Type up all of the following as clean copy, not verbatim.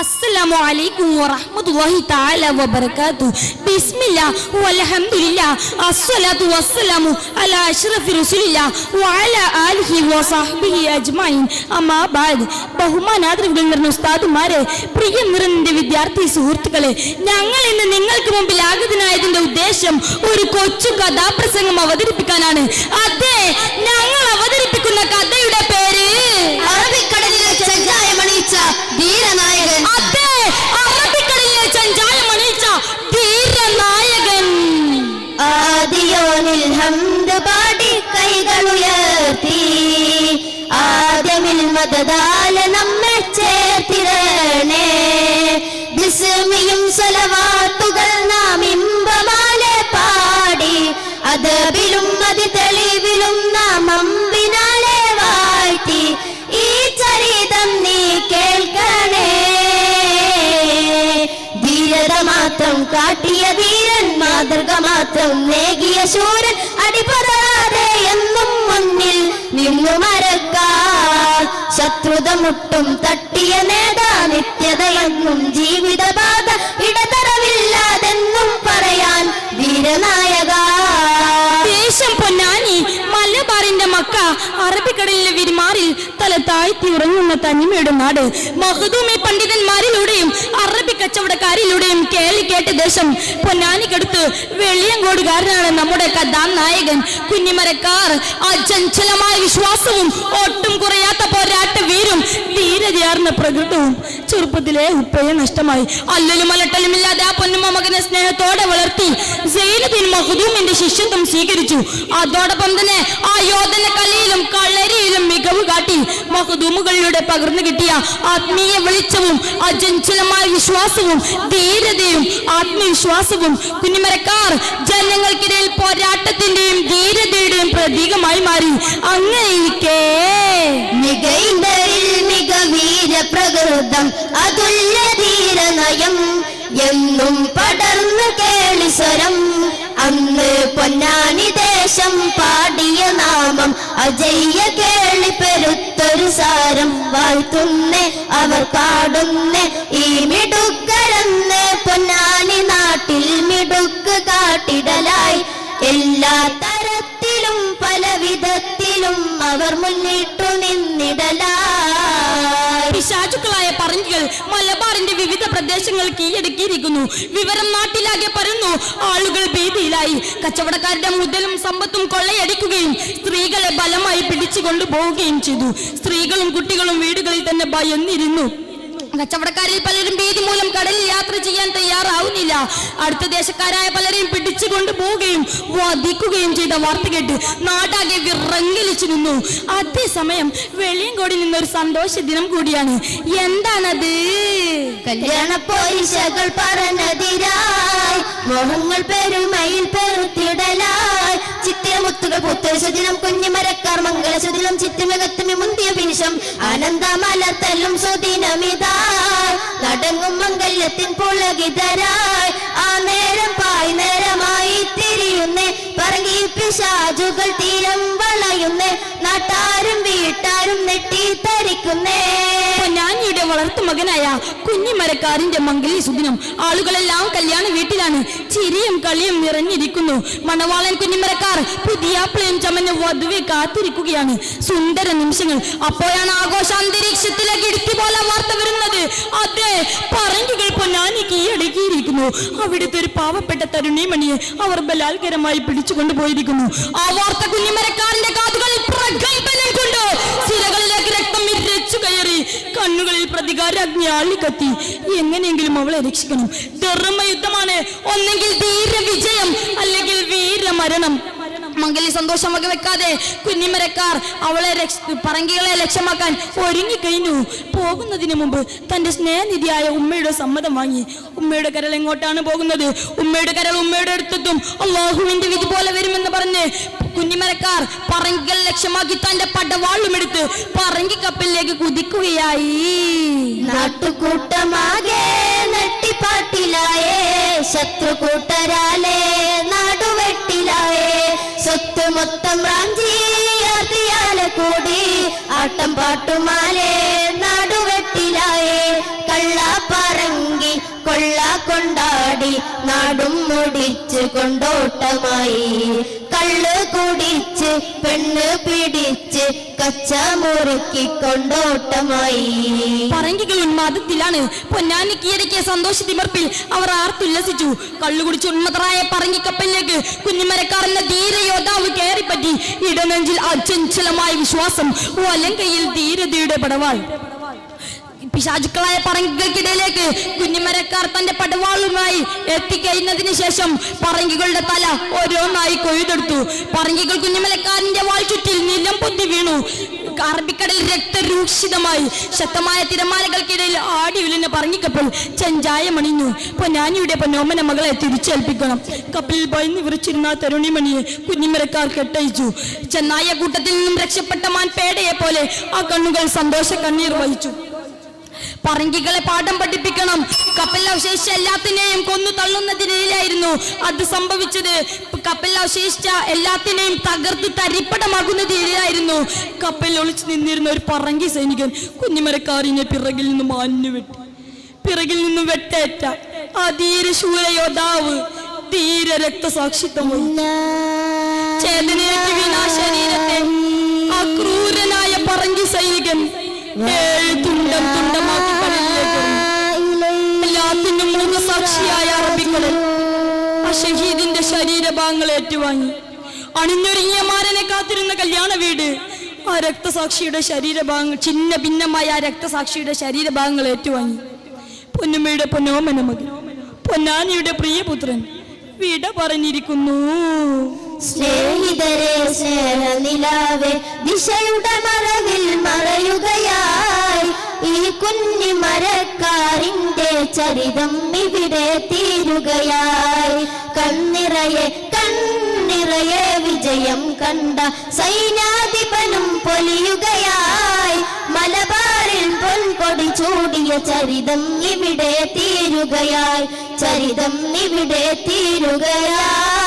അസ്സലാമു അലൈക്കും വറഹ്മത്തുള്ളാഹി തആല വബറകാതുഹു. ബിസ്മില്ലാഹ് വൽഹംദുലില്ലാഹ് അസ്സലാത്തു വസ്സലാമു അലാ അഷ്റഫി റസൂലില്ലാഹ് വഅലാ ആലിഹി വസഹ്ബിഹി അജ്മഈൻ. അമ്മാ ബഅദ്. ബഹുമാനാദരവുകൾ നിറഞ്ഞ ഉസ്താദുമാരെ, പ്രിയ നിറഞ്ഞ വിദ്യാർത്ഥി സുഹൃത്തുക്കളെ, ഞങ്ങൾ ഇന്ന് നിങ്ങൾക്ക് മുമ്പിൽ ആഗതനായതിന്റെ ഉദ്ദേശം ഒരു കൊച്ചു കഥാപ്രസംഗം അവതരിപ്പിക്കാനാണ്. അതെ, ഞങ്ങൾ അവതരിപ്പിക്കുന്ന കഥയുടെ പേര് അറബിക്കടലിലെ ചെഞ്ചായമണിയിച്ച ധീരനായകൻ. അതെ, അറബിക്കടലിലെ ചെഞ്ചായമണിയിച്ച ധീരനായകൻ. ആദിയോനിൽ ഹംദ് പാടി കൈകളുയർത്തി ആദ്യമിൽ മദദാല നമ്മെ ചേർത്തിടണേ. ബിസ്മിയും സലവാത്തുകൾ നാം ഇമ്പമാലെ പാടി അദബിലും അതി തെളിവിലും നാം അമ്പിനാലെ വാഴ്ത്തി ഈ ചരിതം നീ കേൾക്കണേ. ധീരത മാത്രം കാട്ടിയ ധീരൻ, മാതൃക മാത്രം നേകിയ ശൂരൻ, അടിപൊറാതെ എന്നും മുന്നിൽ നിന്നു മറക്കാൻ ശത്രുത മുട്ടും തട്ടിയ നേതാ, നിത്യതയെന്നും ജീവിതബാധ ഇടതറവില്ലാതെന്നും പറയാൻ ധീരനായക. ദേശം പൊന്നാനി, മലബാറിന്റെ മക്ക, അറബിക്കടലിലെ വിരിമാറിൽ തല താഴ്ത്തി ഉറങ്ങുന്ന തനിമയുടെ നാട്. മഖ്ദൂമി പണ്ഡിതന്മാരിലൂടെയും അറബി കച്ചവടക്കാരിലൂടെയും കേട്ട് ദേശം പൊന്നാനിക്കടുത്ത് വെളിയങ്കോടുകാരനാണ് നമ്മുടെ കഥാനായകൻ കുഞ്ഞിമരക്കാർ. അചഞ്ചലമായ വിശ്വാസവും ഒട്ടും കുറയാത്ത പോരാട്ട വീരും ധീരതയാർന്ന പ്രകൃതവും. ചെറുപ്പത്തിലെ ഉപ്പയെ നഷ്ടമായി. അല്ലലും അലട്ടലുമില്ലാതെ ആ പൊന്നുമ മകനെ സ്നേഹത്തോടെ വളർത്തി സൈനുദ്ദീൻ മഖ്ദൂമിന്റെ ശിഷ്യത്വം സ്വീകരിച്ചു. അതോടൊപ്പം തന്നെ ആ യോധന കലയിലും കളരിയിലും മികവ് കാട്ടി. മഖ്ദൂമുകളിലൂടെ പകർന്നു കിട്ടിയ ആത്മീയ വെളിച്ചവും അചഞ്ചലമായ വിശ്വാസവും ധീരതയും ആത്മവിശ്വാസവും കുഞ്ഞിമരക്കാർ ജനങ്ങൾക്കിടയിൽ പോരാട്ടത്തിന്റെയും ധീരതയുടെയും പ്രതീകമായി മാറി. അങ്ങനെയിരിക്കെ മികൈന്തരിൽ മികവീര പ്രകൃതം അതുല്യ ധീരനയം എന്നും പടർന്നു കേളിസ്വരം. അന്ന് പൊന്നാനി ദേശം പാടിയ നാമം അജയ്യ കേളി പെരുത്തൊരു സാരം. വാഴ്ത്തുന്നേ അവർ പാടുന്നേ ഈ മിടുക്കരെന്ന് പൊന്നാനി നാട്ടിൽ മിടുക്ക് കാട്ടിടലായി. എല്ലാ തരത്തിലും പല വിധത്തിലും അവർ മുന്നിട്ടു നിന്നിടലായി. പിശാചുക്കളായ പറങ്കികൾ മലബാറിന്റെ വിവിധ പ്രദേശങ്ങൾ കീഴടക്കിയിരിക്കുന്നു. വിവരം നാട്ടിലാകെ പരന്നു. ആളുകൾ ഭീതിയിലായി. കച്ചവടക്കാരുടെ മുതലും സമ്പത്തും കൊള്ളയടിക്കുകയും സ്ത്രീകളെ ബലമായി പിടിച്ചു കൊണ്ടുപോവുകയും ചെയ്തു. സ്ത്രീകളും കുട്ടികളും വീടുകളിൽ തന്നെ ഭയന്നിരുന്നു. കച്ചവടക്കാരിൽ പലരും ഭീതി മൂലം കടലിൽ യാത്ര ചെയ്യാൻ തയ്യാറാവുന്നില്ല. അടുത്ത ദേശക്കാരായ പലരെയും പിടിച്ചു കൊണ്ടുപോവുകയും വധിക്കുകയും ചെയ്ത വാർത്ത കേട്ട് നാടാകെ വിറങ്ങലിച്ചു നിന്നു. അതേസമയം വെളിയങ്കോടിൽ നിന്നൊരു സന്തോഷ ദിനം കൂടിയാണ്. എന്താണത്? കല്യാണ പോയിശകൾ പറഞ്ഞതിരായി മോഹങ്ങൾ പെരുമയിൽ പെരുത്തിടലായി. ചിത്തിരമുത്തുകൾ പുത്തൊരു സുദിനം കുഞ്ഞിമരക്കാർ മംഗള സുദിനം ചിത്തിമകത്തുമി മുന്തിയ പിനിഷം ആനന്ദമലർത്തല്ലും സുദിനമിതാ. നടങ്ങും മംഗല്യത്തിൻ പുളകിതരായി ആ നേരം പായ് നേരമായി തിരിയുന്നേ. പറങ്ങി പിശാചുകൾ തീരം വളയുന്നേ. നാട്ടാരും വീട്ടാരും നെട്ടിത്തരിക്കുന്നേ. പൊന്നാനിയുടെ വളർത്തു മകനായ കുഞ്ഞിമരക്കാറിന്റെ മംഗല്യ സുദിനം. ആളുകളെല്ലാം കല്യാണ വീട്ടിലാണ്. ചിരിയും കളിയും നിറഞ്ഞിരിക്കുന്നു. മണവാളൻ കുഞ്ഞിമരക്കാർ പുതിയാപ്പിളയും ചമഞ്ഞ വധുവെ കാത്തിരിക്കുകയാണ്. സുന്ദര നിമിഷങ്ങൾ. അപ്പോഴാണ് ആഘോഷാന്തരീക്ഷത്തിലേക്ക് ഇടുക്കി പോലെ വാർത്ത വരുന്നത്. അതെ, പറങ്കികൾ പൊന്നാനി കീഴടക്കിയിരിക്കുന്നു. അവിടുത്തെ ഒരു പാവപ്പെട്ട തരുണിമണിയെ അവർ ബലാത്കരമായി പിടിച്ചുകൊണ്ടുപോയിരിക്കുന്നു. ആ വാർത്ത കുഞ്ഞിമരക്കാരന്റെ കാതുകളിൽ പ്രകമ്പനം കൊണ്ട് സിരകളിലേക്ക് രക്തം ഇരച്ചു കയറി. കണ്ണുകളിൽ പ്രതികാരാഗ്നി ആളിക്കത്തി. എങ്ങനെയെങ്കിലും അവളെ രക്ഷിക്കണം. ധർമ്മയുദ്ധമാണ്. ഒന്നെങ്കിൽ ധീര വിജയം, അല്ലെങ്കിൽ വീരമരണം. മംഗല്യ സന്തോഷം വകവെക്കാതെ കുഞ്ഞിമരക്കാർ അവളെ പറങ്കികളെ ലക്ഷ്യമാക്കാൻ ഒരുങ്ങിക്കഴിഞ്ഞു. പോകുന്നതിന് മുമ്പ് തന്റെ സ്നേഹനിധിയായ ഉമ്മയുടെ സമ്മതം വാങ്ങി. ഉമ്മയുടെ കരൾ എങ്ങോട്ടാണ് പോകുന്നത്? ഉമ്മയുടെ കരൾ ഉമ്മയുടെ അടുത്തെത്തും. അള്ളാഹുവിന്റെ വിധി പോലെ വരുമെന്ന് പറഞ്ഞ് കുഞ്ഞിമരക്കാർ പറങ്കികൾ ലക്ഷ്യമാക്കി തന്റെ പടവാളുമെടുത്ത് പറങ്കി കപ്പലിലേക്ക് കുതിക്കുകയായി. നാട്ടുകൂട്ടമാകെ നെട്ടിപ്പാട്ടിലായേ. ശത്രുകൂട്ടരാലേ നാടുവെട്ടിലായേ. സ്വത്ത് മൊത്തം റാഞ്ചിയാർത്തിയാലെ കൂടി ആട്ടം പാട്ടുമാലേ നാടുവെട്ടിലായേ. കള്ളാപ്പ കൊള്ള കൊണ്ടാടി നാടും മുടിച്ച് കൊണ്ടോട്ടമായി കള്ള് കുടിച്ച് പെണ്ണ് പിടിച്ച് കച്ച മുറുക്കി കൊണ്ടോട്ടമായി പറങ്കികൾ ഉന്മാദത്തിലാണ്. പൊന്നാനി കീഴടക്കിയ സന്തോഷത്തിമർപ്പിൽ അവർ ആർത്തുല്ലസിച്ചു. കള്ളുകുടിച്ച് ഉന്മതരായ പറങ്കിക്കപ്പലിലേക്ക് കുഞ്ഞിമരക്കാർ എന്ന ധീര യോദ്ധാവ് കയറിപ്പറ്റി. ഇടനെഞ്ചിൽ അചഞ്ചലമായ വിശ്വാസം, വലങ്കയിൽ ധീരതയുടെ പടവാൾ. പിശാചുക്കളായ പറങ്കികൾക്കിടയിലേക്ക് കുഞ്ഞിമരക്കാർ തന്റെ പടവാളുമായി എത്തിക്കഴിഞ്ഞതിന് ശേഷം പറങ്കികളുടെ തല ഓരോന്നായി കൊയ്തെടുത്തു. പറങ്കികൾ കുഞ്ഞിമരക്കാരന്റെ വാൾ ചുറ്റിൽ നിലം പൊത്തി വീണു. അറബിക്കടൽ രക്തരൂക്ഷിതമായി. ശക്തമായ തിരമാലകൾക്കിടയിൽ ആടി ഉലിഞ്ഞ പറങ്കിക്കപ്പൽ ചെഞ്ചായമണിഞ്ഞു. പൊന്നാനിയുടെ പൊന്നോമന മകളെ തിരിച്ചേൽപ്പിക്കണം. കപ്പലിൽ ഭയന്ന് വിറച്ചിരുന്ന തരുണിമണിയെ കുഞ്ഞിമരക്കാർ കെട്ടയിച്ചു. ചെന്നായ കൂട്ടത്തിൽ നിന്നും രക്ഷപ്പെട്ട മാൻ പേടയെ പോലെ ആ കണ്ണുകൾ സന്തോഷ കണ്ണീർ വഹിച്ചു. പറങ്കികളെ പാഠം പഠിപ്പിക്കണം. കപ്പലിൽ അവശേഷിച്ച എല്ലാത്തിനെയും കൊന്നു തള്ളുന്നതിനിടയിലായിരുന്നു അത് സംഭവിച്ചത്. കപ്പലിൽ അവശേഷിച്ച എല്ലാത്തിനെയും തകർത്ത് തരിപ്പടമാകുന്നതിനിടയിലായിരുന്നു കപ്പലിൽ ഒളിച്ചു നിന്നിരുന്ന ഒരു പറങ്കി സൈനികൻ കുഞ്ഞിമരക്കാരിനെ പിറകിൽ നിന്നും മാഞ്ഞു വെട്ടി. പിറകിൽ നിന്നും വെട്ടേറ്റ ആ ധീരശൂര യോദ്ധാവ് ധീര രക്തസാക്ഷിത്വം ചേതനയേറ്റ് വീണ ശരീരത്തെ ആ ക്രൂരനായ പറങ്കി സൈനികൻ 7 തുണ്ടം തുണ്ടമാക്കി കടലിലേക്ക് എല്ലാത്തിനും മൂകസാക്ഷിയായ അറബിക്കടൽ ആ ഷഹീദിന്റെ ശരീരഭാഗങ്ങൾ ഏറ്റുവാങ്ങി. അണിഞ്ഞൊരുങ്ങിയ മാരനെ കാത്തിരുന്ന കല്യാണ വീട് ആ രക്തസാക്ഷിയുടെ ശരീരഭാഗങ്ങൾ ചിന്ന ഭിന്നമായ ആ രക്തസാക്ഷിയുടെ ശരീരഭാഗങ്ങൾ ഏറ്റുവാങ്ങി. പൊന്നുമ്മയുടെ പൊന്നോമന മകൻ, പൊന്നാനിയുടെ പ്രിയപുത്രൻ വിട പറഞ്ഞിരിക്കുന്നു. സ്നേഹിതരെ സ്നേഹനിലാവേ ദിശയുടെ മറവിൽ മറയുകയായി ഈ കുഞ്ഞി മരക്കാരിന്റെ ചരിതം ഇവിടെ തീരുകയായി. കണ്ണിറയെ വിജയം കണ്ട സൈന്യാധിപനും പൊലിയുകയായി. മലബാറിൽ പൊൻകൊടി ചൂടിയ ചരിതം ഇവിടെ തീരുകയായി. ചരിതം ഇവിടെ തീരുകയായി.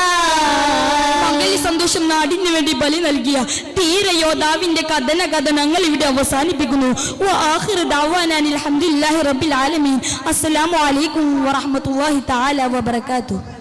സന്തോഷം നാടിനു വേണ്ടി ബലി നൽകിയ ധീരയോദ്ധാവിന്റെ കഥനങ്ങൾ ഇവിടെ അവസാനിപ്പിക്കുന്നു. അസ്സലാമു അലൈക്കും വറഹ്മത്തുള്ളാഹി തആല വബറകാതുഹു.